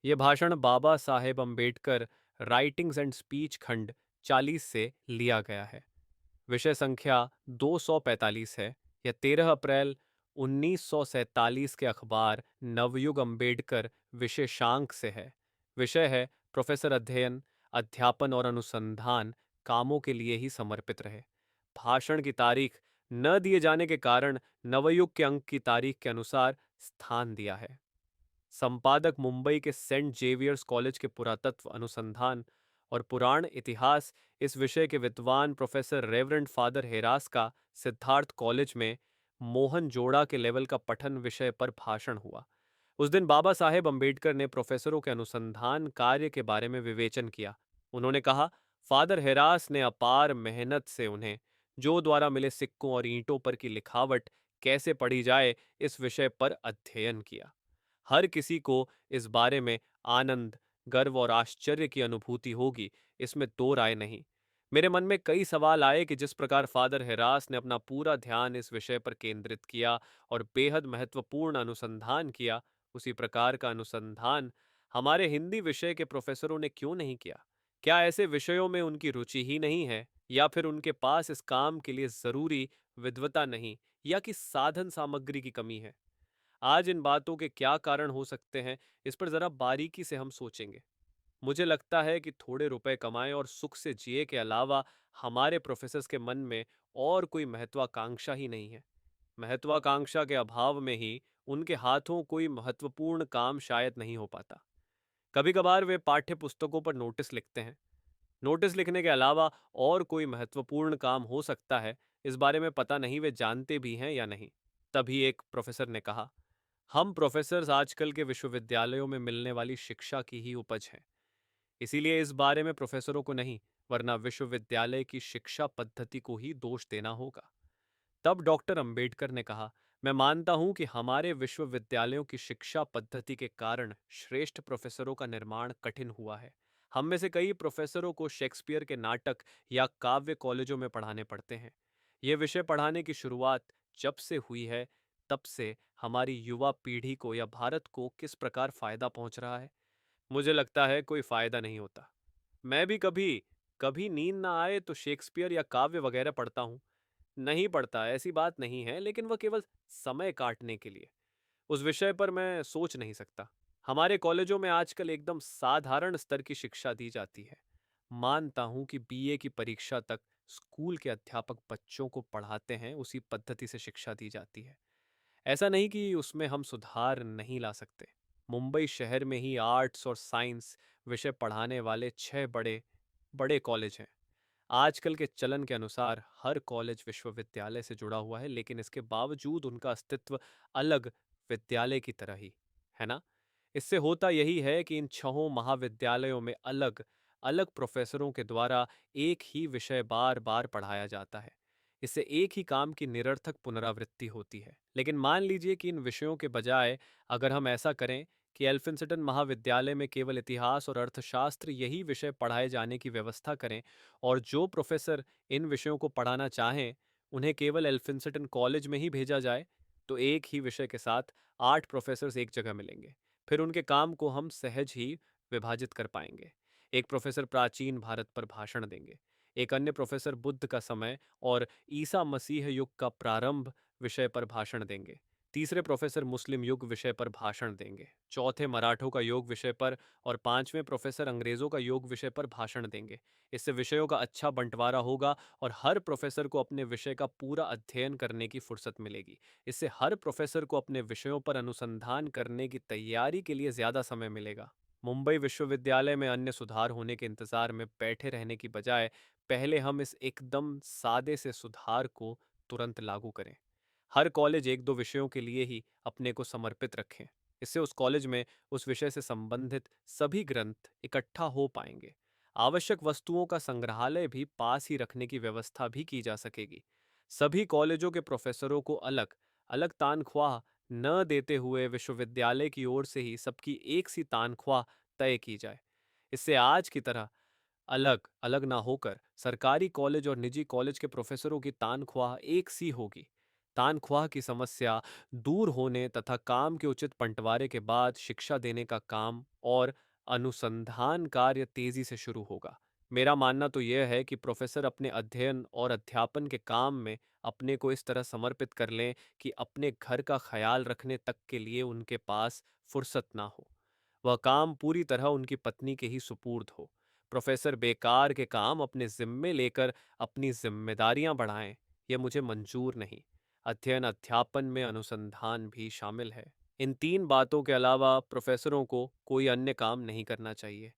ये भाषण Baba Saheb Ambedkar writings and speech खंड 40 से लिया गया है। विषय संख्या 245 है। यह 13 अप्रैल 1947 के अखबार नवयुग अम्बेडकर विशेषांक से है। विषय है प्रोफेसर अध्ययन, अध्यापन और अनुसंधान कामों के लिए ही समर्पित रहे। भाषण की तारीख न दिए जाने के कारण नवयुग के अंक की तारीख के अनुसार स्थान दिया है। संपादक मुंबई के सेंट जेवियर्स कॉलेज के पुरातत्व अनुसंधान और पुराण इतिहास इस विषय के विद्वान प्रोफेसर रेवरेंड फादर हेरास का सिद्धार्थ कॉलेज में मोहन जोड़ा के लेवल का पठन विषय पर भाषण हुआ। उस दिन बाबा साहेब अम्बेडकर ने प्रोफेसरों के अनुसंधान कार्य के बारे में विवेचन किया। उन्होंने कहा, फादर हेरास ने अपार मेहनत से उन्हें जो द्वारा मिले सिक्कों और ईंटों पर की लिखावट कैसे पढ़ी जाए इस विषय पर अध्ययन किया। हर किसी को इस बारे में आनंद, गर्व और आश्चर्य की अनुभूति होगी, इसमें दो राय नहीं। मेरे मन में कई सवाल आए कि जिस प्रकार फादर हेरास ने अपना पूरा ध्यान इस विषय पर केंद्रित किया और बेहद महत्वपूर्ण अनुसंधान किया, उसी प्रकार का अनुसंधान हमारे हिंदी विषय के प्रोफेसरों ने क्यों नहीं किया? क्या ऐसे विषयों में उनकी रुचि ही नहीं है, या फिर उनके पास इस काम के लिए जरूरी विद्वता नहीं, या कि साधन सामग्री की कमी है? आज इन बातों के क्या कारण हो सकते हैं, इस पर जरा बारीकी से हम सोचेंगे। मुझे लगता है कि थोड़े रुपए कमाएं और सुख से जिए के अलावा हमारे प्रोफेसर्स के मन में और कोई महत्वाकांक्षा ही नहीं है। महत्वाकांक्षा के अभाव में ही उनके हाथों कोई महत्वपूर्ण काम शायद नहीं हो पाता। कभी कभार वे पाठ्य पुस्तकों पर नोटिस लिखते हैं। नोटिस लिखने के अलावा और कोई महत्वपूर्ण काम हो सकता है, इस बारे में पता नहीं वे जानते भी हैं या नहीं। तभी एक प्रोफेसर ने कहा, हम प्रोफेसर्स आजकल के विश्वविद्यालयों में मिलने वाली शिक्षा की ही उपज हैं। इसीलिए इस बारे में प्रोफेसरों को नहीं, वरना विश्वविद्यालय की शिक्षा पद्धति को ही दोष देना होगा। तब डॉक्टर अंबेडकर ने कहा, मैं मानता हूं कि हमारे विश्वविद्यालयों की शिक्षा पद्धति के कारण श्रेष्ठ प्रोफेसरों का निर्माण कठिन हुआ है। हम में से कई प्रोफेसरों को शेक्सपियर के नाटक या काव्य कॉलेजों में पढ़ाने पड़ते हैं। यह विषय पढ़ाने की शुरुआत जब से हुई है, तब से हमारी युवा पीढ़ी को या भारत को किस प्रकार फायदा पहुंच रहा है? मुझे लगता है कोई फायदा नहीं होता। मैं भी कभी कभी नींद ना आए तो शेक्सपियर या काव्य वगैरह पढ़ता हूँ। नहीं पढ़ता ऐसी बात नहीं है, लेकिन वह केवल समय काटने के लिए। उस विषय पर मैं सोच नहीं सकता। हमारे कॉलेजों में आजकल एकदम साधारण स्तर की शिक्षा दी जाती है। मानता हूं कि बीए की परीक्षा तक स्कूल के अध्यापक बच्चों को पढ़ाते हैं, उसी पद्धति से शिक्षा दी जाती है। ऐसा नहीं कि उसमें हम सुधार नहीं ला सकते। मुंबई शहर में ही आर्ट्स और साइंस विषय पढ़ाने वाले 6 बड़े बड़े कॉलेज हैं। आजकल के चलन के अनुसार हर कॉलेज विश्वविद्यालय से जुड़ा हुआ है, लेकिन इसके बावजूद उनका अस्तित्व अलग विद्यालय की तरह ही है ना। इससे होता यही है कि इन छहों महाविद्यालयों में अलग अलग प्रोफेसरों के द्वारा एक ही विषय बार बार पढ़ाया जाता है। इससे एक ही काम की निरर्थक पुनरावृत्ति होती है। लेकिन मान लीजिए कि इन विषयों के बजाय अगर हम ऐसा करें कि एल्फिंस्टन महाविद्यालय में केवल इतिहास और अर्थशास्त्र यही विषय पढ़ाए जाने की व्यवस्था करें, और जो प्रोफेसर इन विषयों को पढ़ाना चाहें उन्हें केवल एल्फिंस्टन कॉलेज में ही भेजा जाए, तो एक ही विषय के साथ 8 प्रोफेसर्स एक जगह मिलेंगे। फिर उनके काम को हम सहज ही विभाजित कर पाएंगे। एक प्रोफेसर प्राचीन भारत पर भाषण देंगे, एक अन्य प्रोफेसर बुद्ध का समय और ईसा मसीह युग का प्रारंभ विषय पर भाषण देंगे, तीसरे प्रोफेसर मुस्लिम युग विषय पर भाषण देंगे, चौथे मराठों का योग विषय पर, और पांचवें प्रोफेसर अंग्रेजों का योग विषय पर भाषण देंगे। इससे विषयों का अच्छा बंटवारा होगा और हर प्रोफेसर को अपने विषय का पूरा अध्ययन करने की फुर्सत मिलेगी। इससे हर प्रोफेसर को अपने विषयों पर अनुसंधान करने की तैयारी के लिए ज्यादा समय मिलेगा। मुंबई विश्वविद्यालय में अन्य सुधार होने के इंतजार में बैठे रहने की बजाय पहले हम इस एकदम सादे से सुधार को तुरंत लागू करें। हर कॉलेज एक दो विषयों के लिए ही अपने को समर्पित रखें। इससे उस कॉलेज में उस विषय से संबंधित सभी ग्रंथ इकट्ठा हो पाएंगे। आवश्यक वस्तुओं का संग्रहालय भी पास ही रखने की व्यवस्था भी की जा सकेगी। सभी कॉलेजों के प्रोफेसरों को अलग अलग तनख्वाह न देते हुए विश्वविद्यालय की ओर से ही सबकी एक सी तनख्वाह तय की जाए। इससे आज की तरह अलग अलग ना होकर सरकारी कॉलेज और निजी कॉलेज के प्रोफेसरों की तनख्वाह एक सी होगी। तानख्वाह की समस्या दूर होने तथा काम के उचित बंटवारे के बाद शिक्षा देने का काम और अनुसंधान कार्य तेजी से शुरू होगा। मेरा मानना तो यह है कि प्रोफेसर अपने अध्ययन और अध्यापन के काम में अपने को इस तरह समर्पित कर लें कि अपने घर का ख्याल रखने तक के लिए उनके पास फुर्सत ना हो। वह काम पूरी तरह उनकी पत्नी के ही सुपुर्द हो। प्रोफेसर बेकार के काम अपने जिम्मे लेकर अपनी जिम्मेदारियां बढ़ाएं, यह मुझे मंजूर नहीं। अध्ययन अध्यापन में अनुसंधान भी शामिल है। इन तीन बातों के अलावा प्रोफेसरों को कोई अन्य काम नहीं करना चाहिए।